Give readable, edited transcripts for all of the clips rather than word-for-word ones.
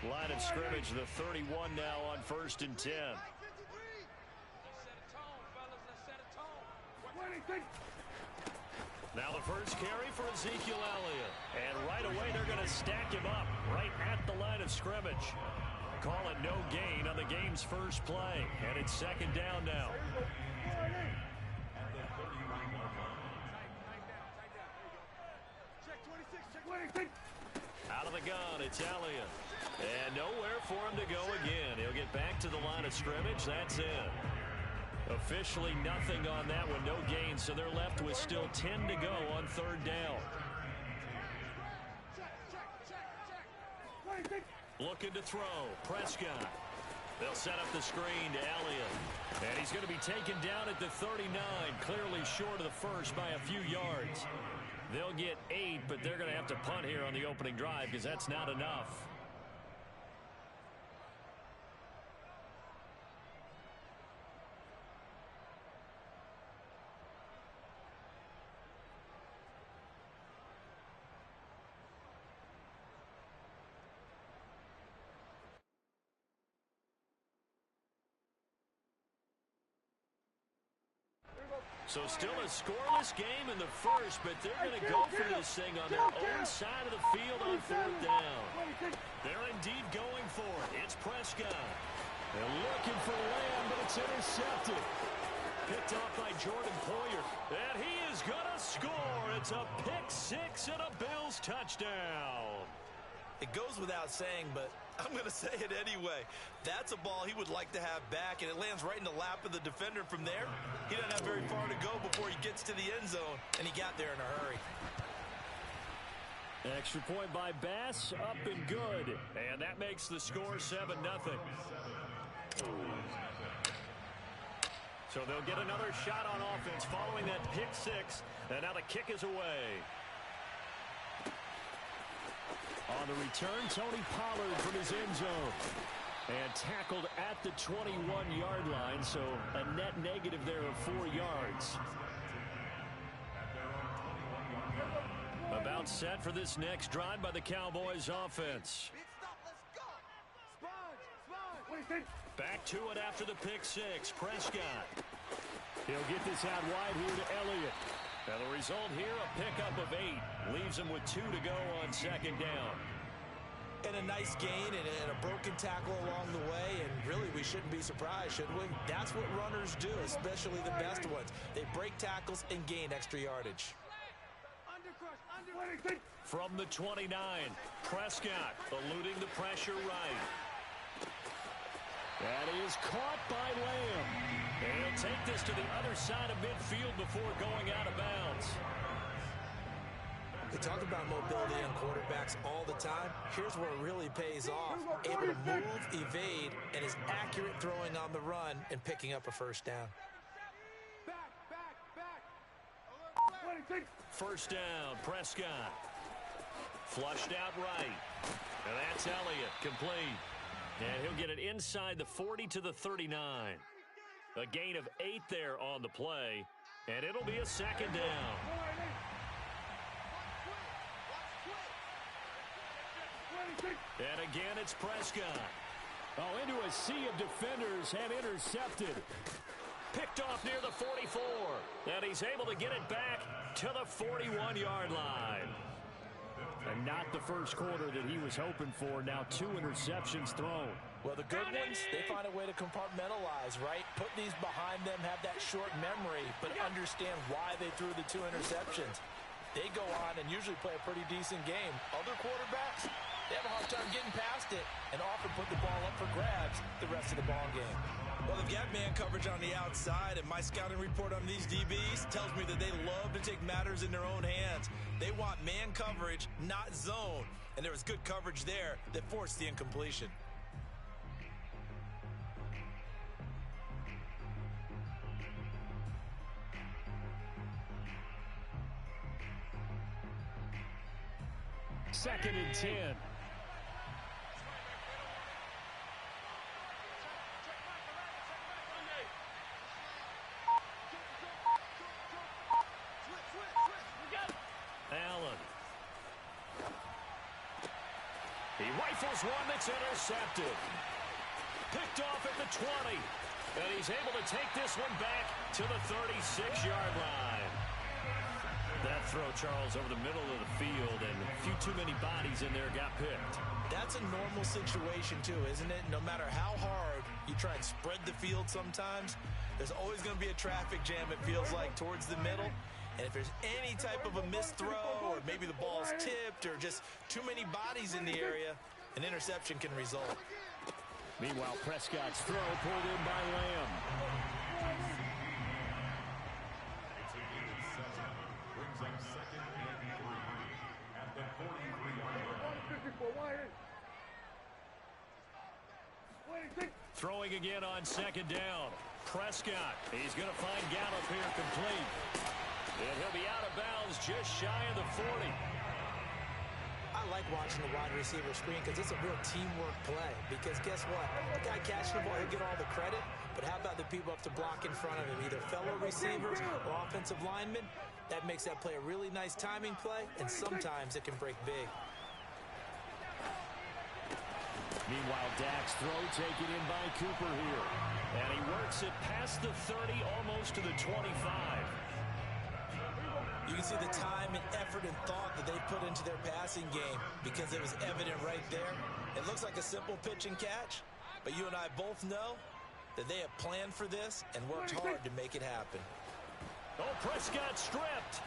Line of scrimmage, the 31 now on 1st and 10. Now the first carry for Ezekiel Elliott. And right away they're going to stack him up right at the line of scrimmage. Call it no gain on the game's first play. And it's 2nd down now. Out of the gun, it's Elliott. And nowhere for him to go again. He'll get back to the line of scrimmage. That's it. Officially nothing on that one, no gain, so they're left with still 10 to go on 3rd down. Looking to throw, Prescott. They'll set up the screen to Elliott. And he's going to be taken down at the 39, clearly short of the first by a few yards. They'll get 8, but they're going to have to punt here on the opening drive because that's not enough. So still a scoreless game in the first, but they're going to go for this thing on their own side of the field on 4th down. They're indeed going for it. It's Prescott. They're looking for Lamb, but it's intercepted. Picked off by Jordan Poyer. And he is going to score. It's a pick-6 and a Bills touchdown. It goes without saying, but I'm going to say it anyway. That's a ball he would like to have back, and it lands right in the lap of the defender. From there, he doesn't have very far to go before he gets to the end zone, and he got there in a hurry. Extra point by Bass, up and good. And that makes the score 7-0. So they'll get another shot on offense following that pick-6, and now the kick is away. On the return, Tony Pollard from his end zone. And tackled at the 21-yard line, so a net negative there of 4 yards. About set for this next drive by the Cowboys offense. Back to it after the pick-6. Prescott. He'll get this out wide here to Elliott. Now the result here, a pickup of 8. Leaves him with 2 to go on 2nd down. And a nice gain and a broken tackle along the way, and really we shouldn't be surprised, should we? That's what runners do, especially the best ones. They break tackles and gain extra yardage. From the 29, Prescott eluding the pressure right. That is caught by Lamb. And he'll take this to the other side of midfield before going out of bounds. We talk about mobility on quarterbacks all the time. Here's where it really pays off. Able to move, evade, and is accurate throwing on the run and picking up a 1st down. First down, Prescott. Flushed out right. And that's Elliott, complete. And he'll get it inside the 40 to the 39. A gain of 8 there on the play. And it'll be a 2nd down. And again, it's Prescott. Oh, into a sea of defenders and intercepted. Picked off near the 44. And he's able to get it back to the 41-yard line. And not the first quarter that he was hoping for. Now 2 interceptions thrown. Well, the good ones, they find a way to compartmentalize, right? Put these behind them, have that short memory, but understand why they threw the 2 interceptions. They go on and usually play a pretty decent game. Other quarterbacks, they have a hard time getting past it and often put the ball up for grabs the rest of the ball game. Well, they've got man coverage on the outside, and my scouting report on these DBs tells me that they love to take matters in their own hands. They want man coverage, not zone. And there was good coverage there that forced the incompletion. Second and 10. Allen. He rifles one that's intercepted. Picked off at the 20. And he's able to take this one back to the 36-yard line. That throw, Charles, over the middle of the field, and a few too many bodies in there got picked. That's a normal situation, too, isn't it? No matter how hard you try and spread the field sometimes, there's always going to be a traffic jam, it feels like, towards the middle. And if there's any type of a missed throw, or maybe the ball's tipped, or just too many bodies in the area, an interception can result. Meanwhile, Prescott's throw pulled in by Lamb. Throwing again on second down. Prescott. He's going to find Gallup here complete. And he'll be out of bounds just shy of the 40. I like watching the wide receiver screen because it's a real teamwork play. Because guess what? The guy catching the ball, he'll get all the credit. But how about the people up to block in front of him? Either fellow receivers or offensive linemen. That makes that play a really nice timing play. And sometimes it can break big. Meanwhile, Dak's throw taken in by Cooper here. And he works it past the 30, almost to the 25. You can see the time and effort and thought that they put into their passing game because it was evident right there. It looks like a simple pitch and catch, but you and I both know that they have planned for this and worked hard to make it happen. Oh, Prescott stripped.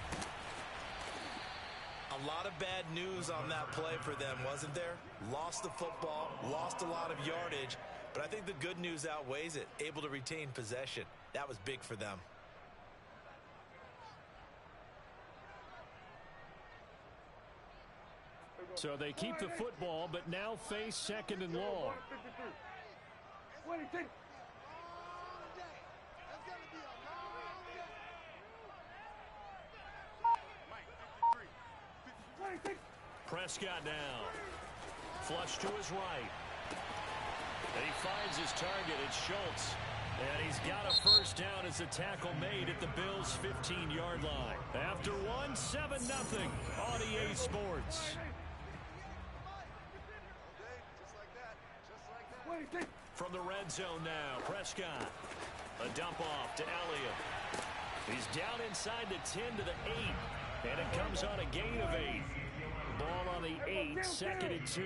A lot of bad news on that play for them, wasn't there? Lost the football, lost a lot of yardage, but I think the good news outweighs it. Able to retain possession. That was big for them. So they keep the football, but now face second and long. Prescott now. Flush to his right. And he finds his target. It's Schultz. And he's got a first down as a tackle made at the Bills' 15-yard line. After one, 7-0 on EA Sports. From the red zone now, Prescott. A dump off to Elliott. He's down inside the 10 to the 8. And it comes on a gain of 8. Ball on the 8, 2nd and 2.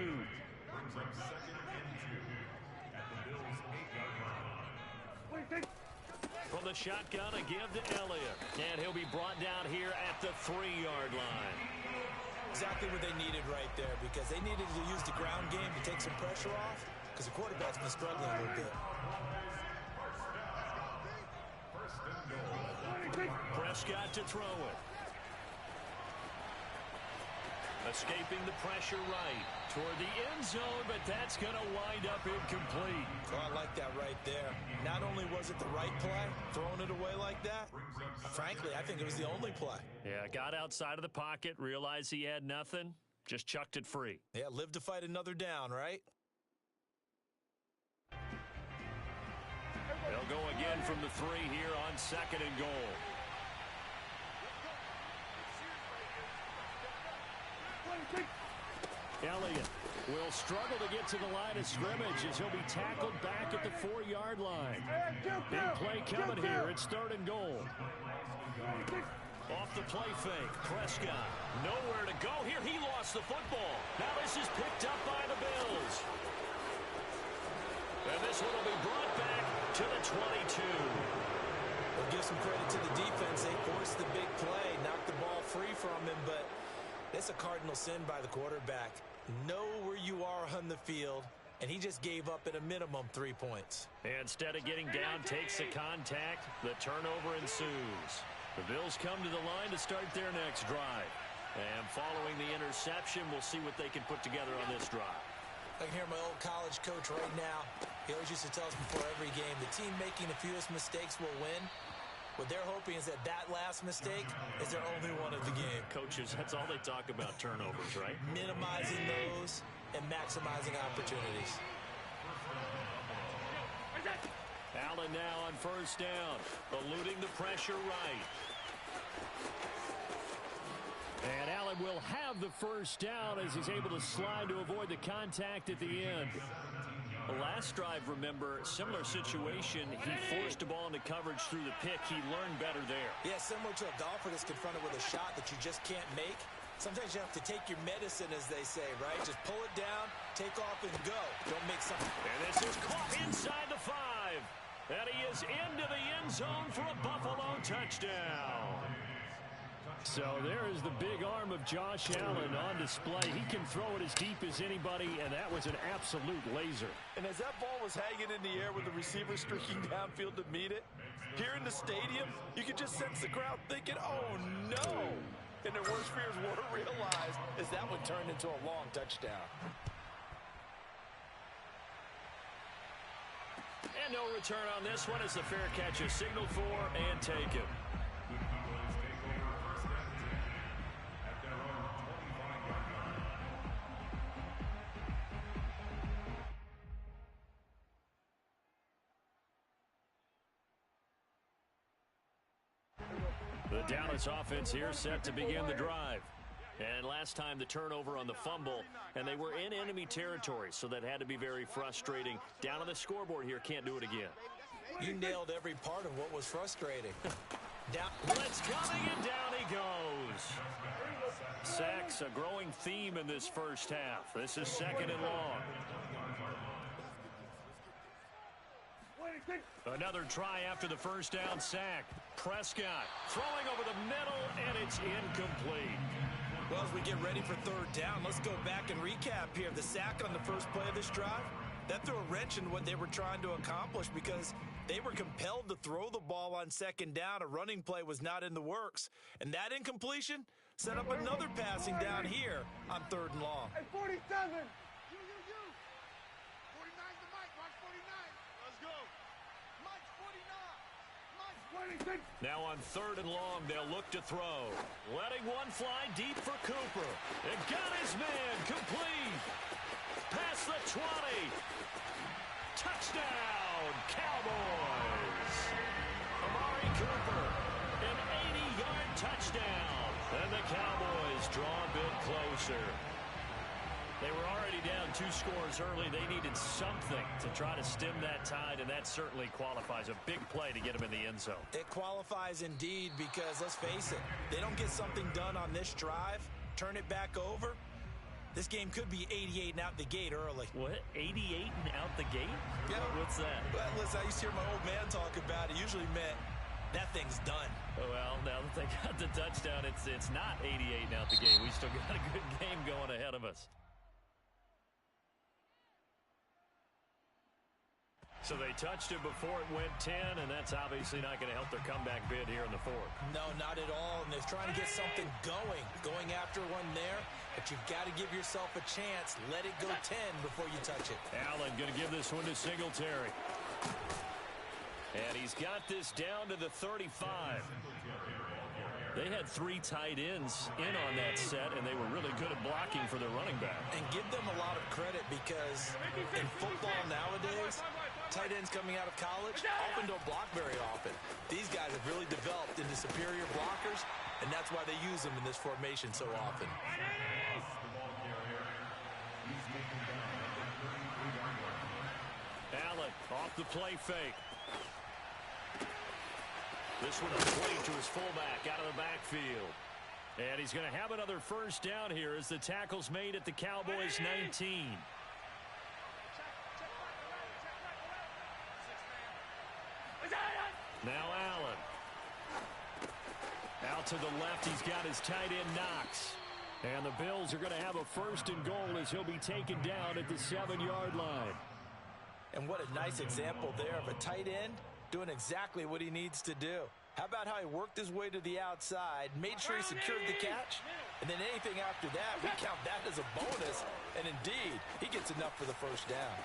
From the shotgun, a give to Elliott. And he'll be brought down here at the 3-yard line. Exactly what they needed right there because they needed to use the ground game to take some pressure off because the quarterback's been struggling a little bit. Prescott to throw it. Escaping the pressure right toward the end zone, but that's going to wind up incomplete. Oh, I like that right there. Not only was it the right play, throwing it away like that, frankly, I think it was the only play. Yeah, got outside of the pocket, realized he had nothing, just chucked it free. Yeah, live to fight another down, right? They'll go again from the 3 here on 2nd and goal. Elliott will struggle to get to the line of scrimmage as he'll be tackled back at the 4-yard line. Big play coming here. It's 3rd and goal. Off the play fake. Prescott nowhere to go here. He lost the football. Now this is picked up by the Bills. And this one will be brought back to the 22. We'll give some credit to the defense. They forced the big play, knocked the ball free from him, but it's a cardinal sin by the quarterback. Know where you are on the field, and he just gave up at a minimum 3 points. Instead of getting down, takes the contact. The turnover ensues. The Bills come to the line to start their next drive. And following the interception, we'll see what they can put together on this drive. I can hear my old college coach right now. He always used to tell us before every game, the team making the fewest mistakes will win. What they're hoping is that that last mistake is their only one of the game. Coaches, that's all they talk about, turnovers, right? Minimizing those and maximizing opportunities. Allen now on first down, eluding the pressure right. And Allen Allen will have the first down as he's able to slide to avoid the contact at the end. The last drive, remember, similar situation. He forced the ball into coverage through the pick. He learned better there. Yeah, similar to a golfer that's confronted with a shot that you just can't make. Sometimes you have to take your medicine, as they say, right? Just pull it down, take off, and go. Don't make something. And this is caught inside the 5. And he is into the end zone for a Buffalo touchdown. So there is the big arm of Josh Allen on display. He can throw it as deep as anybody, and that was an absolute laser. And as that ball was hanging in the air with the receiver streaking downfield to meet it, here in the stadium, you could just sense the crowd thinking, oh, no. And their worst fears were realized as that one turned into a long touchdown. And no return on this one as the fair catch is signaled for and taken. The Dallas offense here set to begin the drive. And last time the turnover on the fumble, and they were in enemy territory, so that had to be very frustrating. Down on the scoreboard here, can't do it again. You nailed every part of what was frustrating. Down. Blitz coming, and down he goes. Sacks, a growing theme in this first half. This is 2nd and long. Another try after the first down sack. Prescott throwing over the middle, and it's incomplete. Well, as we get ready for 3rd down, let's go back and recap here. The sack on the first play of this drive, that threw a wrench in what they were trying to accomplish because they were compelled to throw the ball on 2nd down. A running play was not in the works. And that incompletion set up another passing down here on 3rd and long. Hey, 47. 49's the mic. Watch 49. Let's go. Mike's 49. Mike's 26. Now on 3rd and long, they'll look to throw. Letting one fly deep for Cooper. It got his man complete. Past the 20. Touchdown, Cowboys. Amari Cooper, an 80-yard touchdown. And the Cowboys draw a bit closer. They were already down 2 scores early. They needed something to try to stem that tide, and that certainly qualifies. A big play to get them in the end zone. It qualifies indeed because, let's face it, they don't get something done on this drive, turn it back over, this game could be 88 and out the gate early. What? 88 and out the gate? Yeah. What's that? Well, listen, I used to hear my old man talk about it. Usually meant that thing's done. Well, now that they got the touchdown, it's not 88 and out the gate. We still got a good game going ahead of us. So they touched it before it went 10, and that's obviously not going to help their comeback bid here in the 4th. No, not at all, and they're trying to get something going after one there, but you've got to give yourself a chance. Let it go 10 before you touch it. Allen going to give this one to Singletary. And he's got this down to the 35. They had 3 tight ends in on that set, and they were really good at blocking for their running back. And give them a lot of credit because in football nowadays, tight ends coming out of college often don't block very often. These guys have really developed into superior blockers, and that's why they use them in this formation so often. Allen off the play fake. This one played to his fullback out of the backfield. And he's going to have another first down here as the tackle's made at the Cowboys' 19. Now Allen. Out to the left, he's got his tight end Knox. And the Bills are going to have a 1st and goal as he'll be taken down at the 7-yard line. And what a nice example there of a tight end doing exactly what he needs to do. How about how he worked his way to the outside, made sure he secured the catch, and then anything after that, we count that as a bonus. And indeed, he gets enough for the first down.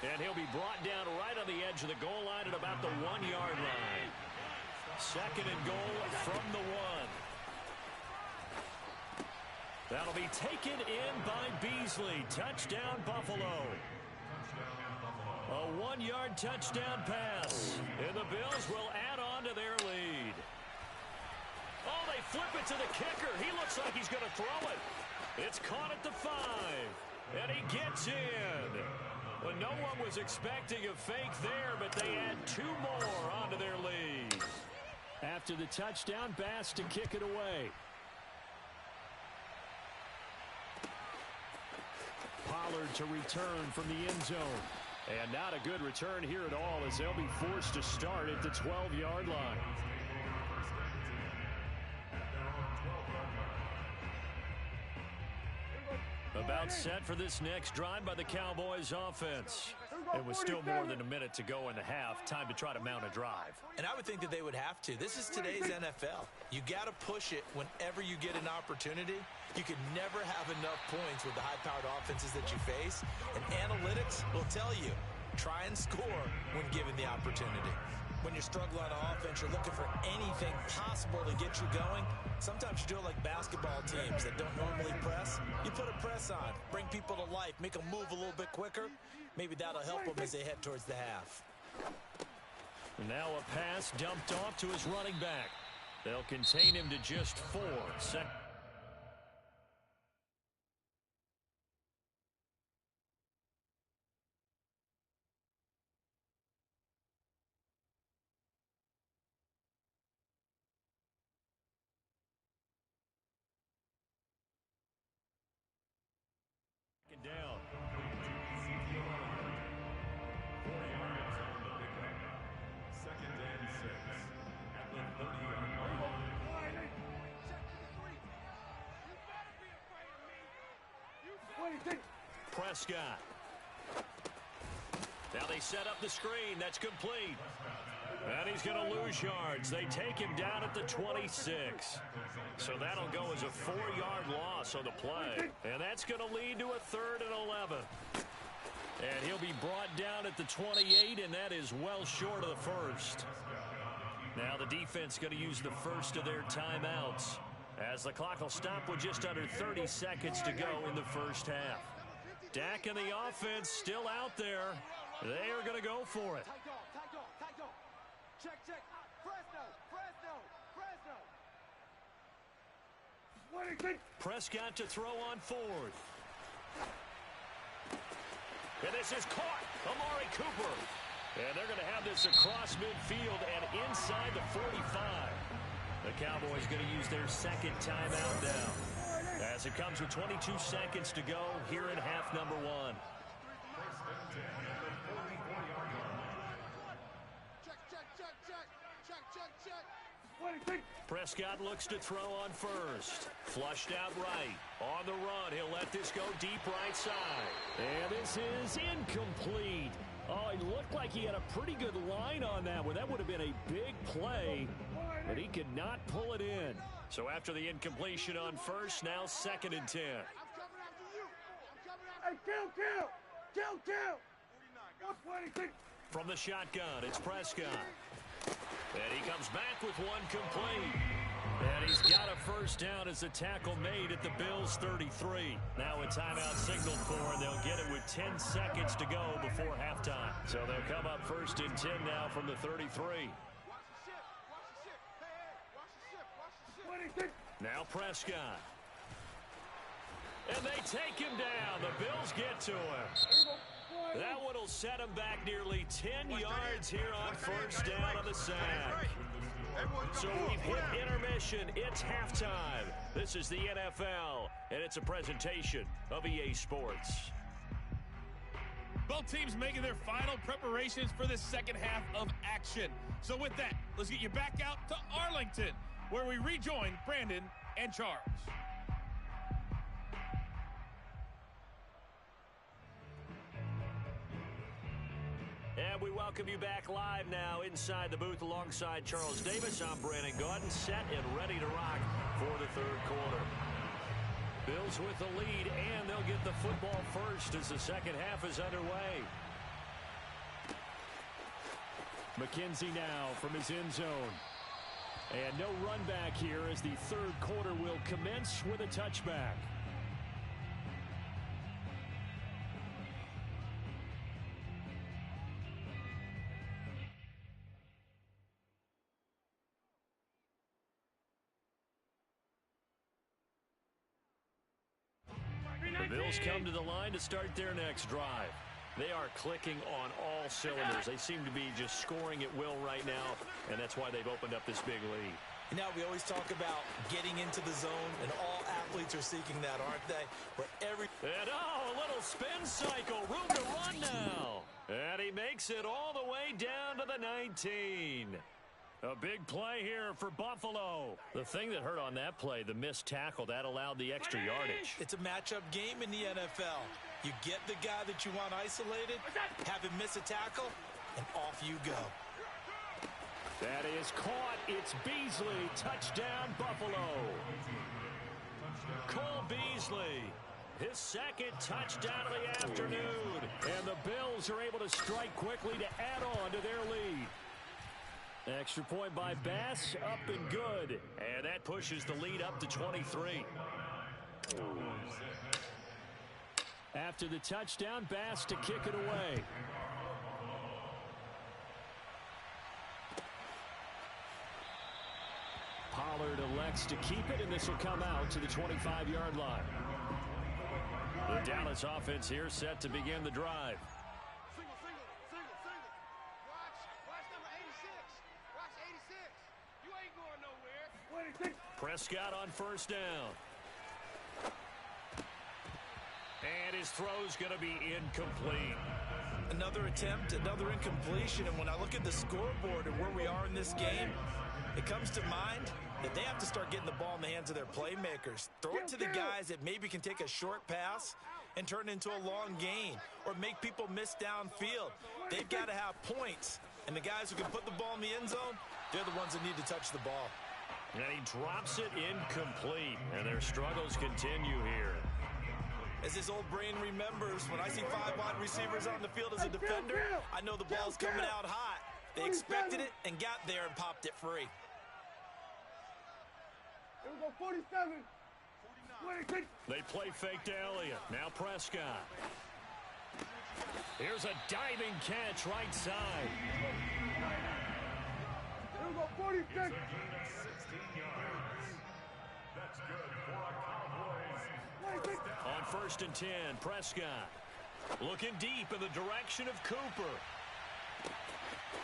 And he'll be brought down right on the edge of the goal line at about the 1-yard line. 2nd and goal from the 1. That'll be taken in by Beasley. Touchdown, Buffalo. A 1-yard touchdown pass. And the Bills will add on to their lead. Oh, they flip it to the kicker. He looks like he's going to throw it. It's caught at the 5. And he gets in. Well, no one was expecting a fake there, but they add 2 more onto their lead. After the touchdown, Bass to kick it away. Pollard to return from the end zone. And not a good return here at all, as they'll be forced to start at the 12-yard line. About set for this next drive by the Cowboys offense. It was still more than a minute to go in the half. Time to try to mount a drive. And I would think that they would have to. This is today's NFL. You got to push it whenever you get an opportunity. You can never have enough points with the high-powered offenses that you face. And analytics will tell you, try and score when given the opportunity. When you're struggling on offense, you're looking for anything possible to get you going. Sometimes you do it like basketball teams that don't normally press. You put a press on, bring people to life, make them move a little bit quicker. Maybe that'll help them as they head towards the half. Now a pass dumped off to his running back. They'll contain him to just 4. Down. Second and 6 at the 30-yard line. Prescott. Now they set up the screen. That's complete. And he's going to lose yards. They take him down at the 26. So that'll go as a 4-yard loss on the play. And that's going to lead to a 3rd and 11. And he'll be brought down at the 28, and that is well short of the first. Now the defense going to use the first of their timeouts, as the clock will stop with just under 30 seconds to go in the first half. Dak and the offense still out there. They are going to go for it. Check, check. Fresno. Prescott to throw on 4th. And this is caught. Amari Cooper. And they're going to have this across midfield and inside the 45. The Cowboys going to use their second timeout now, as it comes with 22 seconds to go here in half number 1. Prescott looks to throw on first. Flushed out right. On the run, he'll let this go deep right side. And this is incomplete. Oh, it looked like he had a pretty good line on that one. That would have been a big play, but he could not pull it in. So after the incompletion on first, now 2nd and 10. From the shotgun, it's Prescott. And he comes back with one complete. And he's got a first down as the tackle made at the Bills' 33. Now a timeout signaled for, and they'll get it with 10 seconds to go before halftime. So they'll come up 1st and 10 now from the 33. Now Prescott. And they take him down. The Bills get to him. That one will set him back nearly 10 yards here on first down on the sack. So we've hit intermission. It's halftime. This is the NFL, and it's a presentation of EA Sports. Both teams making their final preparations for the second half of action. So with that, let's get you back out to Arlington, where we rejoin Brandon and Charles. And we welcome you back live now inside the booth alongside Charles Davis. I'm Brandon Gaudin, set and ready to rock for the 3rd quarter. Bills with the lead, and they'll get the football first as the second half is underway. McKenzie now from his end zone. And no run back here as the 3rd quarter will commence with a touchback. Bills come to the line to start their next drive. They are clicking on all cylinders. They seem to be just scoring at will right now, and that's why they've opened up this big lead. Now, we always talk about getting into the zone, and all athletes are seeking that, aren't they? And a little spin cycle. Room to run now. And he makes it all the way down to the 19. A big play here for Buffalo. The thing that hurt on that play, the missed tackle, that allowed the extra yardage. It's a matchup game in the NFL. You get the guy that you want isolated, have him miss a tackle, and off you go. That is caught. It's Beasley. Touchdown, Buffalo. Cole Beasley. His second touchdown of the afternoon. And the Bills are able to strike quickly to add on to their lead. Extra point by Bass, up and good. And that pushes the lead up to 23. After the touchdown, Bass to kick it away. Pollard elects to keep it, and this will come out to the 25-yard line. The Dallas offense here set to begin the drive. Prescott on first down. And his throw's going to be incomplete. Another attempt, another incompletion. And when I look at the scoreboard and where we are in this game, it comes to mind that they have to start getting the ball in the hands of their playmakers. Throw it to the guys that maybe can take a short pass and turn it into a long gain or make people miss downfield. They've got to have points. And the guys who can put the ball in the end zone, they're the ones that need to touch the ball. And he drops it incomplete. And their struggles continue here. As his old brain remembers, when I see 5 wide receivers on the field as a defender, I know the ball's coming out hot. They expected it and got there and popped it free. Here we go, 47. They play fake to Elliott. Now Prescott. Here's a diving catch right side. Here we go, 46. 16 yards. That's good for a Cowboys. On first and 10, Prescott. Looking deep in the direction of Cooper.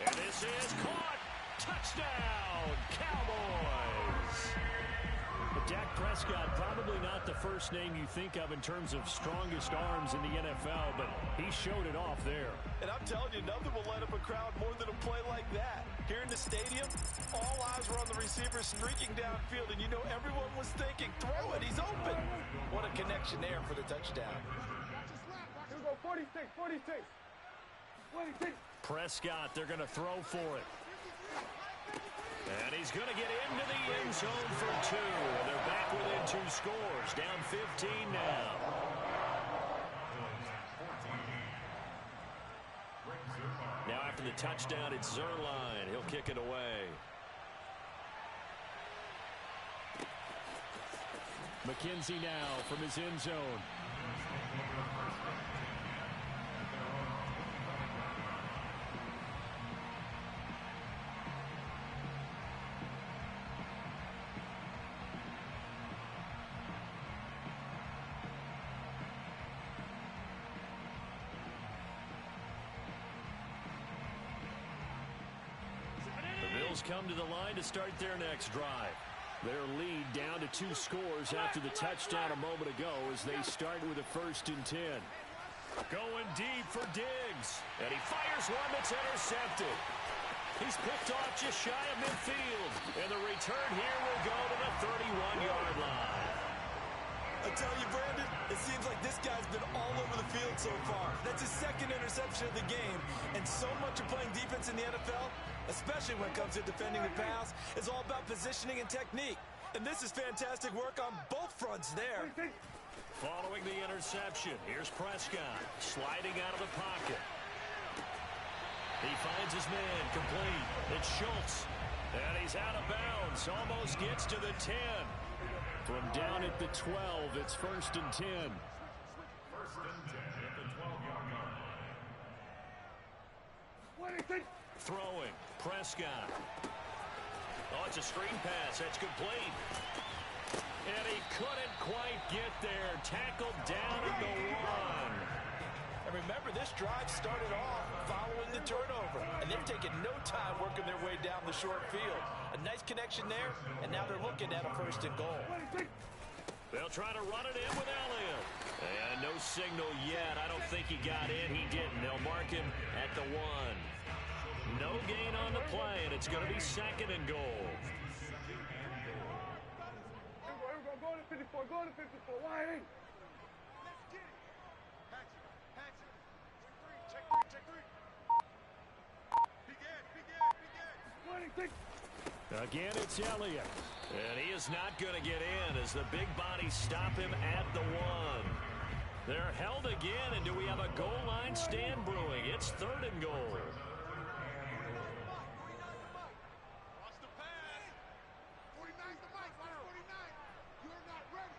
And this is caught. Touchdown, Cowboys. But Dak Prescott, probably not the first name you think of in terms of strongest arms in the NFL, but he showed it off there. And I'm telling you, nothing will light up a crowd more than a play like that. Here in the stadium, all eyes were on the receiver streaking downfield, and you know everyone was thinking, throw it, he's open. What a connection there for the touchdown. Here we go, 46, 46. 46. Prescott, they're going to throw for it. And he's going to get into the end zone for 2. And they're back within 2 scores. Down 15 now. Now after the touchdown, it's Zerline. He'll kick it away. McKenzie now from his end zone. Come to the line to start their next drive. Their lead down to 2 scores after the touchdown a moment ago as they start with a first and 10. Going deep for Diggs. And he fires one that's intercepted. He's picked off just shy of midfield. And the return here will go to the 31-yard line. I tell you, Brandon, it seems like this guy's been all over the field so far. That's his second interception of the game. And so much of playing defense in the NFL, especially when it comes to defending the pass, is all about positioning and technique. And this is fantastic work on both fronts there. Following the interception, here's Prescott sliding out of the pocket. He finds his man complete. It's Schultz. And he's out of bounds. Almost gets to the 10. From down at the 12, it's first and 10. First and 10 at the 12-yard line. Throwing, Prescott. Oh, it's a screen pass. That's complete. And he couldn't quite get there. Tackled down at the 1. And remember, this drive started off following the turnover, and they've taken no time working their way down the short field. A nice connection there, and now they're looking at a 1st and goal. They'll try to run it in with Elliott. And no signal yet. I don't think he got in. He didn't. They'll mark him at the 1. No gain on the play, and it's going to be 2nd and goal. Go to 54. Go to 54. Why? Let's get it. Patch it. Check three. Big Ed. Again, it's Elliott. And he is not going to get in as the big bodies stop him at the 1. They're held again, and do we have a goal line stand brewing? It's 3rd and goal. Watch the pass. 49's the mic. Watch 49. You're not ready.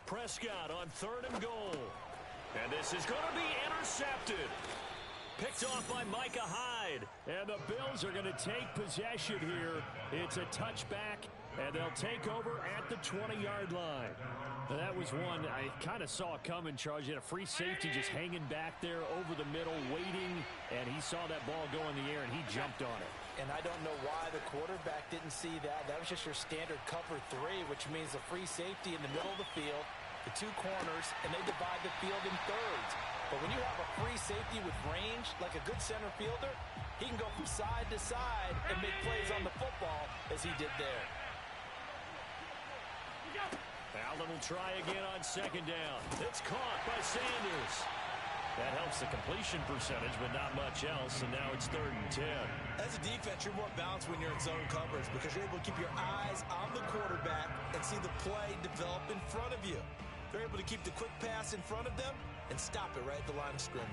Prescott on 3rd and goal. And this is going to be intercepted. Picked off by Micah Hyde. And the Bills are going to take possession here. It's a touchback, and they'll take over at the 20-yard line. Now, that was one I kind of saw coming, Charles. You had a free safety just hanging back there over the middle, waiting, and he saw that ball go in the air, and he jumped on it. And I don't know why the quarterback didn't see that. That was just your standard cover 3, which means a free safety in the middle of the field, the 2 corners, and they divide the field in thirds. But when you have a free safety with range, like a good center fielder, he can go from side to side and make plays on the football as he did there. Allen will try again on 2nd down. It's caught by Sanders. That helps the completion percentage, but not much else, and now it's 3rd and 10. As a defense, you're more balanced when you're in zone coverage because you're able to keep your eyes on the quarterback and see the play develop in front of you. They're able to keep the quick pass in front of them and stop it right at the line of scrimmage.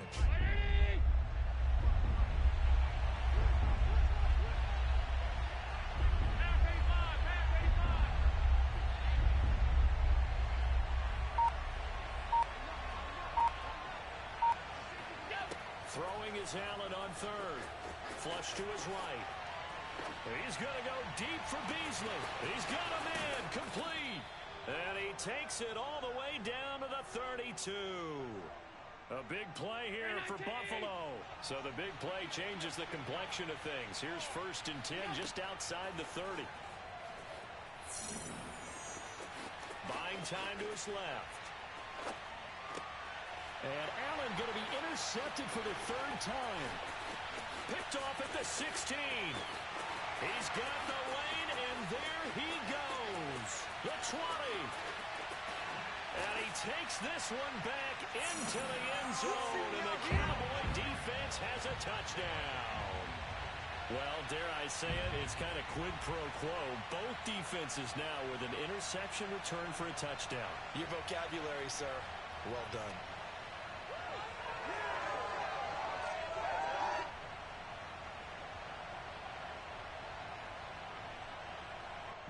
Throwing is Allen on 3rd. Flush to his right. He's going to go deep for Beasley. He's got a man complete. And he takes it all the way down to the 32. A big play here for Buffalo. So the big play changes the complexion of things. Here's 1st and 10 just outside the 30. Buying time to his left. And Allen going to be intercepted for the 3rd time. Picked off at the 16. He's got the lane, and there he goes. The 20. And he takes this one back into the end zone, and the Cowboy defense has a touchdown. Well, dare I say it, it's kind of quid pro quo. Both defenses now with an interception return for a touchdown. Your vocabulary, sir. Well done.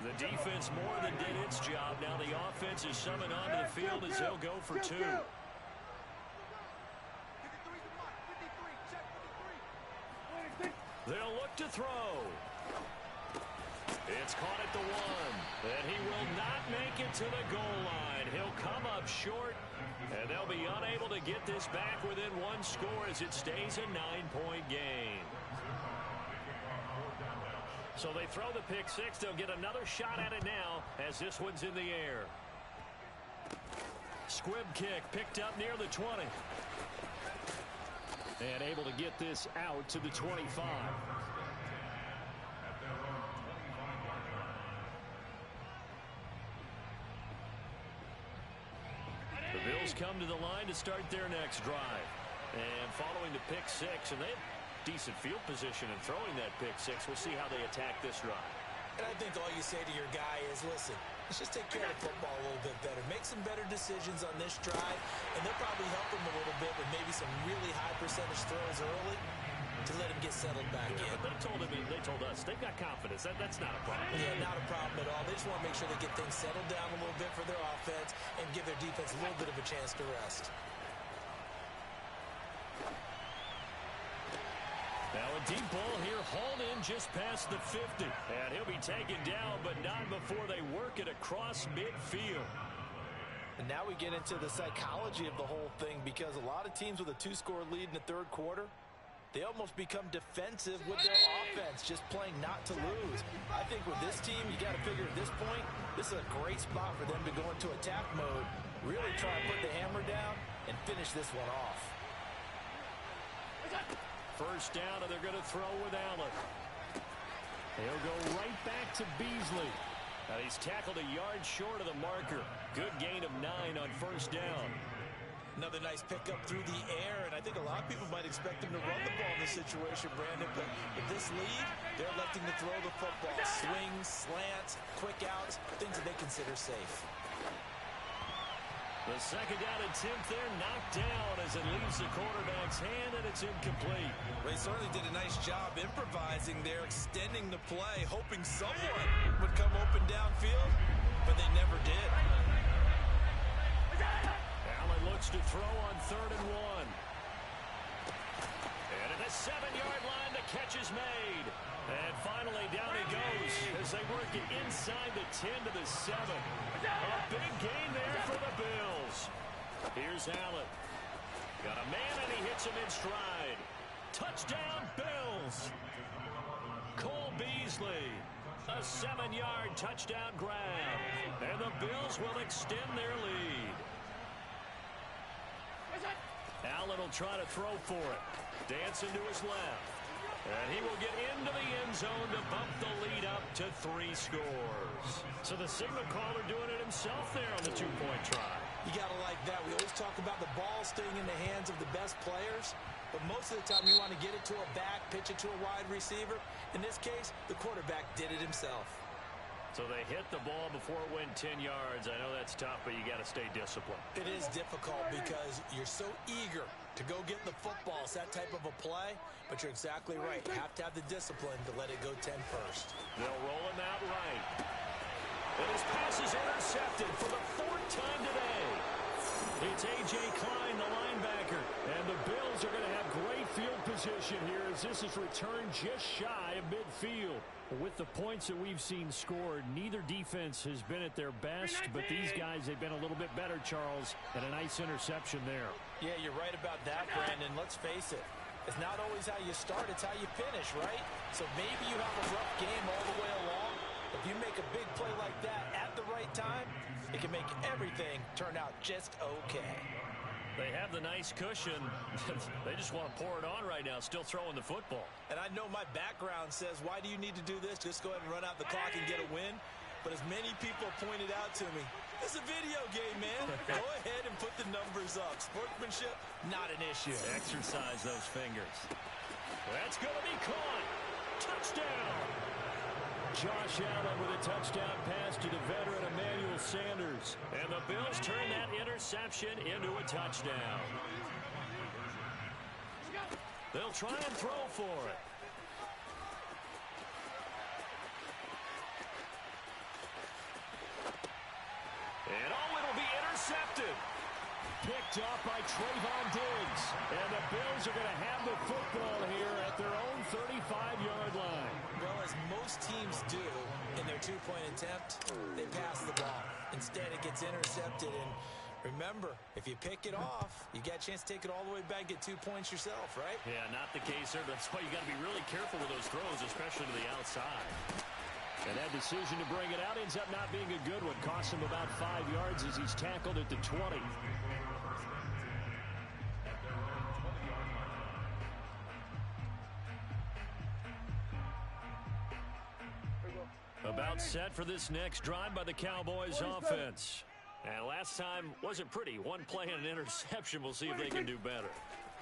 The defense more than did its job. Now the offense is summoned onto the field as they'll go for 2. They'll look to throw. It's caught at the 1. And he will not make it to the goal line. He'll come up short, and they'll be unable to get this back within 1 score as it stays a 9-point game. So they throw the pick 6. They'll get another shot at it now as this one's in the air. Squib kick picked up near the 20. And able to get this out to the 25. The Bills come to the line to start their next drive. And following the pick 6, and they have decent field position in throwing that pick 6. We'll see how they attack this drive. And I think all you say to your guy is, listen, let's just take care of the football a little bit better. Make some better decisions on this drive, and they'll probably help him a little bit with maybe some really high percentage throws early to let him get settled back in. But they told us they've got confidence. That's not a problem. Yeah, not a problem at all. They just want to make sure they get things settled down a little bit for their offense and give their defense a little bit of a chance to rest. Now a deep ball here, hauled in just past the 50. And he'll be taken down, but not before work it across midfield. And now we get into the psychology of the whole thing, because a lot of teams with a 2-score lead in the third quarter, they almost become defensive with their offense, just playing not to lose. I think with this team, you got to figure at this point, this is a great spot for them to go into attack mode, really try and put the hammer down and finish this one off. First down, and they're going to throw with Allen. He'll go right back to Beasley. And he's tackled a yard short of the marker. Good gain of 9 on first down. Another nice pickup through the air, and I think a lot of people might expect him to run the ball in this situation, Brandon, but with this lead, they're electing to throw the football. Swings, slants, quick outs, things that they consider safe. The second down attempt there knocked down as it leaves the quarterback's hand, and it's incomplete. They certainly did a nice job improvising there, extending the play, hoping someone would come open downfield, but they never did. Allen looks to throw on 3rd and 1. And at the 7-yard line, the catch is made. And finally, down he goes as they work it inside the 10 to the 7. A big gain there for the Bills. Here's Allen. Got a man, and he hits him in stride. Touchdown, Bills. Cole Beasley. A 7-yard touchdown grab. And the Bills will extend their lead. Allen will try to throw for it. Dancing to his left. And he will get into the end zone to bump the lead up to 3 scores. So the signal caller doing it himself there on the 2-point try. You got to like that. We always talk about the ball staying in the hands of the best players, but most of the time you want to get it to a back, pitch it to a wide receiver. In this case, the quarterback did it himself. So they hit the ball before it went 10 yards. I know that's tough, but you got to stay disciplined. It is difficult because you're so eager to go get the football. It's that type of a play, but you're exactly right. You have to have the discipline to let it go 10 first. They'll roll him out right. And his pass is intercepted for the 4th time today. It's A.J. Klein, the linebacker. And the Bills are going to have great field position here as this is returned just shy of midfield. With the points that we've seen scored, neither defense has been at their best, but these guys, they've been a little bit better, Charles, and a nice interception there. Yeah, you're right about that, Brandon. Let's face it. It's not always how you start, it's how you finish, right? So maybe you have a rough game all the way along. If you make a big play like that at the right time, it can make everything turn out just okay. They have the nice cushion. They just want to pour it on right now, still throwing the football. And I know my background says, why do you need to do this? Just go ahead and run out the clock and get a win. But as many people pointed out to me, it's a video game, man. Go ahead and put the numbers up. Sportsmanship, not an issue. Exercise those fingers. That's going to be caught. Touchdown. Josh Allen with a touchdown pass to the veteran Emmanuel Sanders. And the Bills turn that interception into a touchdown. They'll try and throw for it. And it'll be intercepted. Picked up by Trayvon Diggs. And the Bills are going to have the football here at their own 35-yard line. Well, as most teams do in their 2-point attempt, they pass the ball. Instead, it gets intercepted. And remember, if you pick it off, you got a chance to take it all the way back, get 2 points yourself, right? Yeah, not the case there. That's why you got to be really careful with those throws, especially to the outside. And that decision to bring it out ends up not being a good one. Costs him about 5 yards as he's tackled at the 20. About set for this next drive by the Cowboys offense. And last time wasn't pretty. One play and an interception. We'll see if they can do better.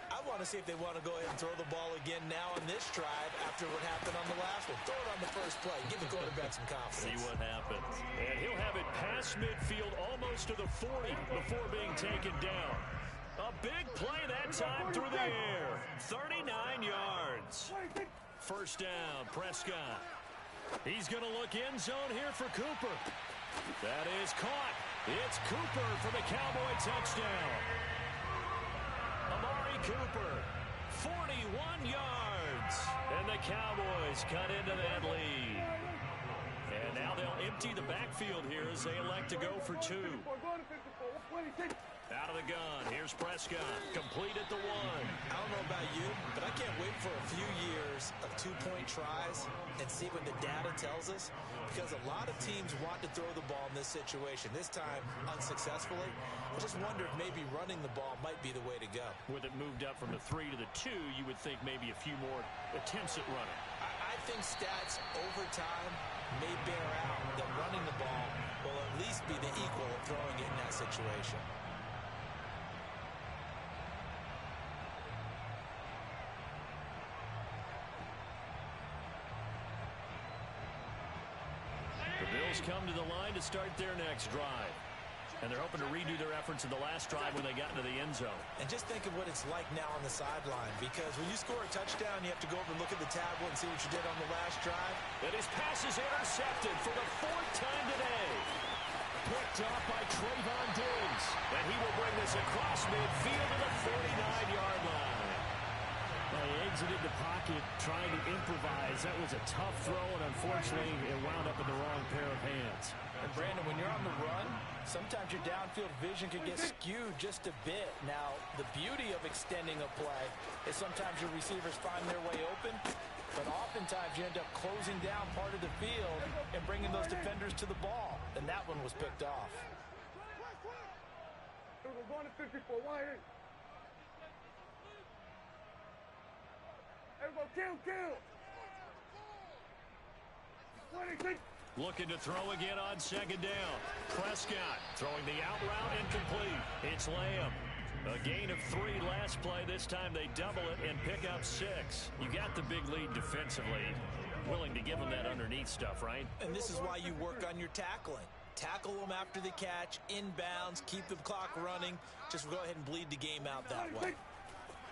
I want to see if they want to go ahead and throw the ball again now on this drive after what happened on the last one. Throw it on the first play. Give the quarterback some confidence. See what happens. And he'll have it past midfield almost to the 40 before being taken down. A big play that time through the air. 39 yards. First down, Prescott. He's going to look end zone here for Cooper. That is caught. It's Cooper for the Cowboy touchdown. Amari Cooper, 41 yards. And the Cowboys cut into that lead. And now they'll they'll empty the backfield here as they elect to go for 2. Out of the gun. Here's Prescott. Complete at the 1. I don't know about you, but I can't wait for a few years of two-point tries and see what the data tells us, because a lot of teams want to throw the ball in this situation, this time unsuccessfully. I just wonder if maybe running the ball might be the way to go. With it moved up from the 3 to the 2, you would think maybe a few more attempts at running. I think stats over time may bear out that running the ball will at least be the equal of throwing it in that situation. The Bills come to the line to start their next drive. And they're hoping to redo their efforts in the last drive when they got into the end zone. And just think of what it's like now on the sideline, because when you score a touchdown, you have to go over and look at the tablet and see what you did on the last drive. And his pass is intercepted for the 4th time today. Picked up by Trayvon Diggs. And he will bring this across midfield to the 49-yard line. He exited the pocket trying to improvise. That was a tough throw, and unfortunately, it wound up in the wrong pair of hands. And Brandon, when you're on the run, sometimes your downfield vision can get skewed just a bit. Now, the beauty of extending a play is sometimes your receivers find their way open, but oftentimes you end up closing down part of the field and bringing those defenders to the ball. And that one was picked off. We're going to 54. Why? Everybody, kill. 26. Looking to throw again on 2nd down. Prescott throwing the out route incomplete. It's Lamb. A gain of 3 last play. This time they double it and pick up 6. You got the big lead defensively. Willing to give them that underneath stuff, right? And this is why you work on your tackling. Tackle them after the catch, inbounds, keep the clock running. Just go ahead and bleed the game out that way.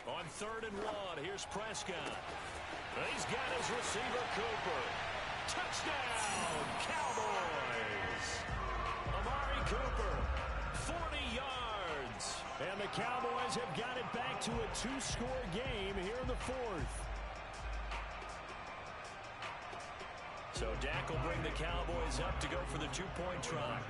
On 3rd and 1, here's Prescott. He's got his receiver, Cooper. Touchdown, Cowboys! Amari Cooper, 40 yards. And the Cowboys have got it back to a 2-score game here in the 4th. So Dak will bring the Cowboys up to go for the 2-point try.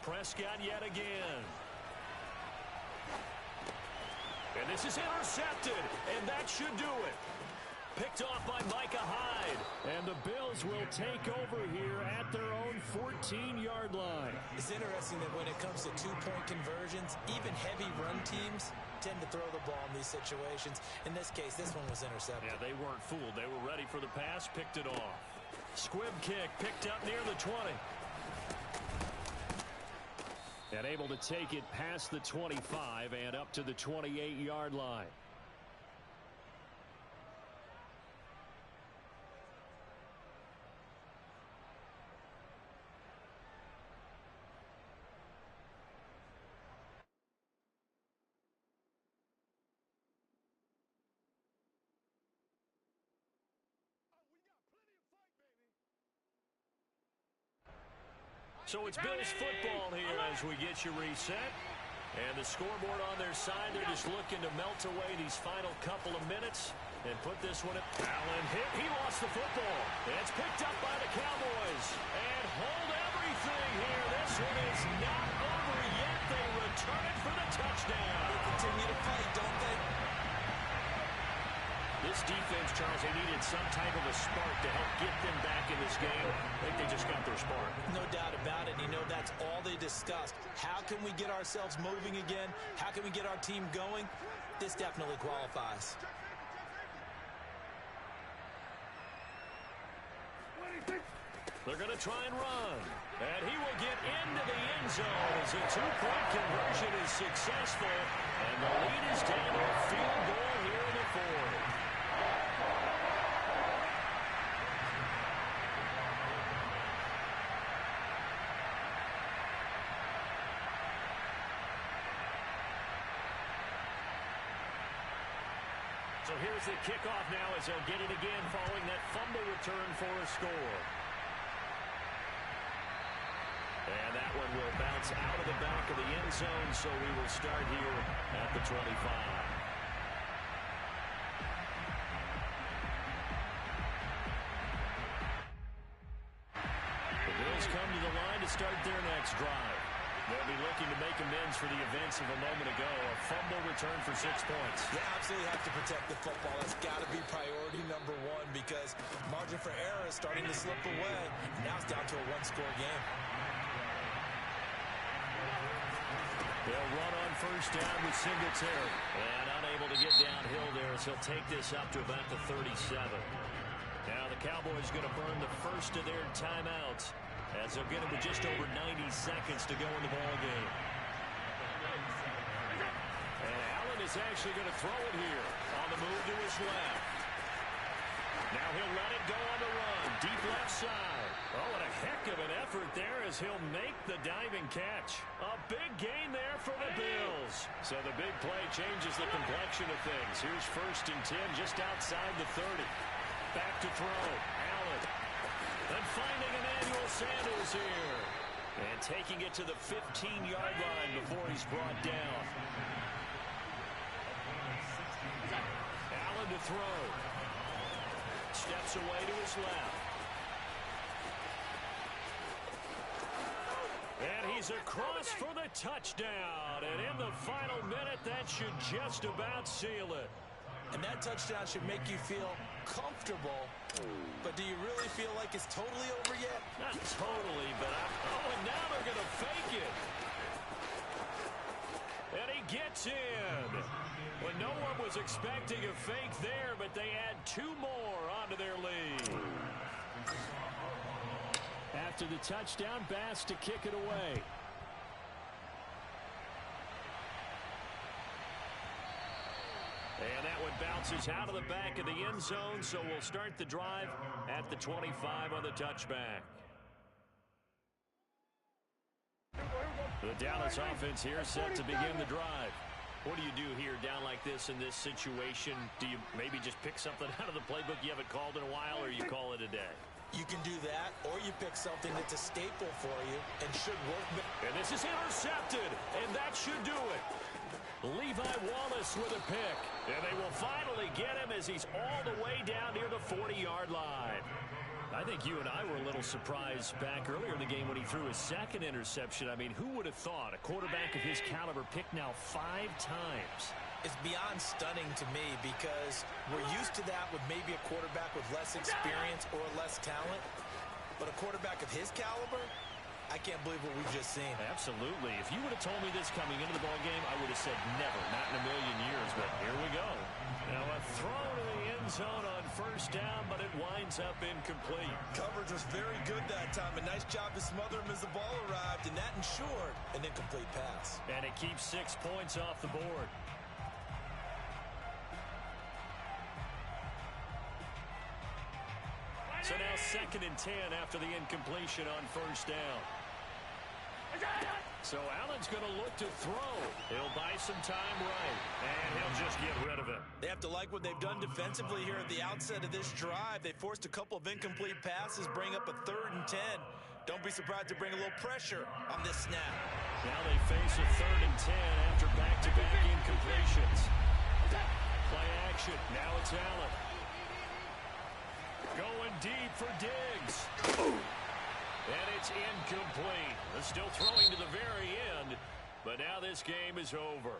Prescott yet again. And this is intercepted, and that should do it. Picked off by Micah Hyde. And the Bills will take over here at their own 14-yard line. It's interesting that when it comes to 2-point conversions, even heavy run teams tend to throw the ball in these situations. In this case, this one was intercepted. Yeah, they weren't fooled. They were ready for the pass, picked it off. Squib kick picked up near the 20. And able to take it past the 25 and up to the 28-yard line. So it's Bills football here as we get you reset. And the scoreboard on their side, they're just looking to melt away these final couple of minutes and put this one at Allen hit. He lost the football. It's picked up by the Cowboys. And hold everything here. This one is not over yet. They return it for the touchdown. They continue to fight, don't they? This defense, Charles, they needed some type of a spark to help get them back in this game. I think they just got their spark. No doubt about it. You know, that's all they discussed. How can we get ourselves moving again? How can we get our team going? This definitely qualifies. They're going to try and run. And he will get into the end zone as a 2-point conversion is successful. And the lead is down to a field goal here in the 4th. So here's the kickoff now as they'll get it again following that fumble return for a score. And that one will bounce out of the back of the end zone, so we will start here at the 25. to start their next drive. They'll be looking to make amends for the events of a moment ago. A fumble return for 6 points. They absolutely have to protect the football. That's got to be priority number one because margin for error is starting to slip away. Now it's down to a one-score game. They'll run on first down with Singletary. And unable to get downhill there as he'll take this up to about the 37. Now the Cowboys going to burn the first of their timeouts as they'll get him with just over 90 seconds to go in the ball game. And Allen is actually going to throw it here on the move to his left. Now he'll let it go on the run. Deep left side. Oh, and a heck of an effort there as he'll make the diving catch. A big gain there for the Bills. So the big play changes the complexion of things. Here's 1st and 10 just outside the 30. Back to throw. Allen. And finding Emmanuel Sanders here. And taking it to the 15-yard line before he's brought down. Allen to throw. Steps away to his left. And he's across for the touchdown. And in the final minute, that should just about seal it. And that touchdown should make you feel comfortable. But do you really feel like it's totally over yet? Not totally, but oh, and now they're going to fake it. And he gets in. Well, no one was expecting a fake there, but they add 2 more onto their lead. After the touchdown, Bass to kick it away. And that one bounces out of the back of the end zone, so we'll start the drive at the 25 on the touchback. The Dallas offense here set to begin the drive. What do you do here down like this in this situation? Do you maybe just pick something out of the playbook you haven't called in a while, or you call it a day? You can do that, or you pick something that's a staple for you and should work. And this is intercepted, and that should do it. Levi Wallace with a pick. And they will finally get him as he's all the way down near the 40-yard line. I think you and I were a little surprised back earlier in the game when he threw his 2nd interception. I mean, who would have thought a quarterback of his caliber picked now 5 times? It's beyond stunning to me because we're used to that with maybe a quarterback with less experience or less talent. But a quarterback of his caliber, I can't believe what we've just seen. Absolutely. If you would have told me this coming into the ballgame, I would have said never, not in a million years. But here we go. Now a throw to the end zone on first down, but it winds up incomplete. Coverage was very good that time. A nice job to smother him as the ball arrived, and that ensured an incomplete pass. And it keeps 6 points off the board. So now 2nd and 10 after the incompletion on first down. So Allen's going to look to throw. He'll buy some time right, and he'll just get rid of it. They have to like what they've done defensively here at the outset of this drive. They forced a couple of incomplete passes, bring up a 3rd and 10. Don't be surprised to bring a little pressure on this snap. Now they face a 3rd and 10 after back-to-back incompletions. Play action. Now it's Allen. Going deep for Diggs. And it's incomplete. They're still throwing to the very end, but now this game is over.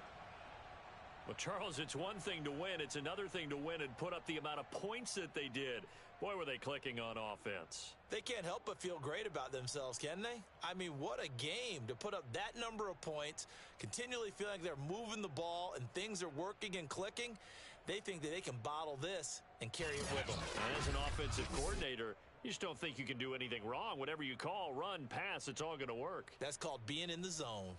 Well, Charles, it's one thing to win. It's another thing to win and put up the amount of points that they did. Boy, were they clicking on offense. They can't help but feel great about themselves, can they? I mean, what a game to put up that number of points, continually feeling like they're moving the ball and things are working and clicking. They think that they can bottle this and carry it with them. And as an offensive coordinator, you just don't think you can do anything wrong. Whatever you call, run, pass, it's all going to work. That's called being in the zone.